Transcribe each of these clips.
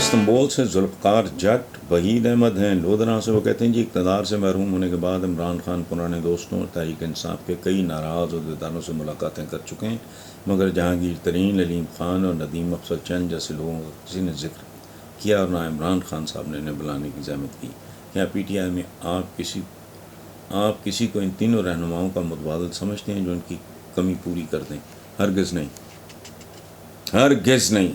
Istanbul سے ذوالفقار جٹ وحید احمد ہیں لودھراں سے. وہ کہتے ہیں جی اقتدار سے محروم ہونے کے بعد عمران خان پرانے دوستوں اور تحریک انصاف کے کئی ناراض عہدیداروں سے ملاقاتیں کر چکے ہیں، مگر جہانگیر ترین، علیم خان اور ندیم افضل چند جیسے لوگوں کا کسی نے ذکر کیا اور نہ عمران خان صاحب نے انہیں بلانے کی زحمت کی. کیا پی ٹی آئی میں آپ کسی کو ان تینوں رہنماؤں کا متبادل سمجھتے ہیں جو ان کی کمی پوری کر دیں؟ ہرگز نہیں، ہرگز نہیں.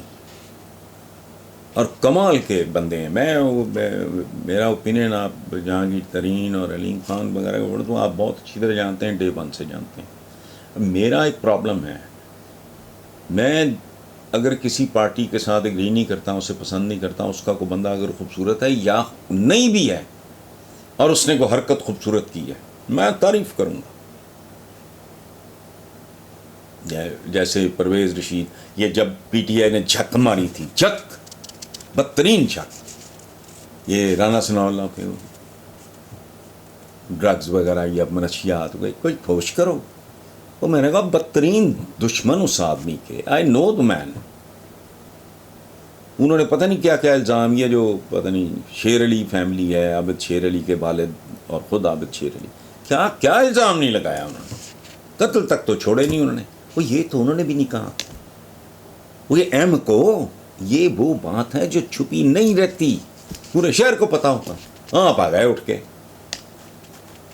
اور کمال کے بندے ہیں. میرا اوپینین آپ جہانگیر ترین اور علیم خان وغیرہ کو پڑھتا ہوں، آپ بہت اچھی طرح جانتے ہیں، ڈے ون سے جانتے ہیں. میرا ایک پرابلم ہے، میں اگر کسی پارٹی کے ساتھ اگری نہیں کرتا ہوں، اسے پسند نہیں کرتا ہوں، اس کا کوئی بندہ اگر خوبصورت ہے یا نہیں بھی ہے اور اس نے کوئی حرکت خوبصورت کی ہے، میں تعریف کروں گا. جیسے پرویز رشید، یہ جب پی ٹی آئی نے جھک ماری تھی، جھک، بدترین جھک، یہ رانا ثناء اللہ کے ڈرگز وغیرہ یا منشیات ہو گئی، کوئی پھوش کرو. تو میں نے کہا بدترین دشمن اس آدمی کے، آئی نو دا مین. انہوں نے پتہ نہیں کیا کیا الزام، یہ جو پتہ نہیں شیر علی فیملی ہے، عابد شیر علی کے والد اور خود عابد شیر علی، کیا کیا الزام نہیں لگایا انہوں نے. قتل تک تو چھوڑے نہیں انہوں نے. وہ یہ تو انہوں نے بھی نہیں کہا. وہ یہ ایم کو، یہ وہ بات ہے جو چھپی نہیں رہتی، پورے شہر کو پتا ہوتا. آپ آ گئے اٹھ کے.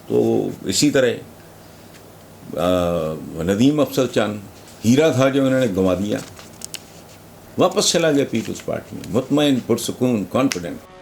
تو اسی طرح ندیم افضل چند ہیرا تھا جو انہوں نے گنوا دیا، واپس چلا گیا پیپلز پارٹی میں، مطمئن، پرسکون، کانفیڈنٹ.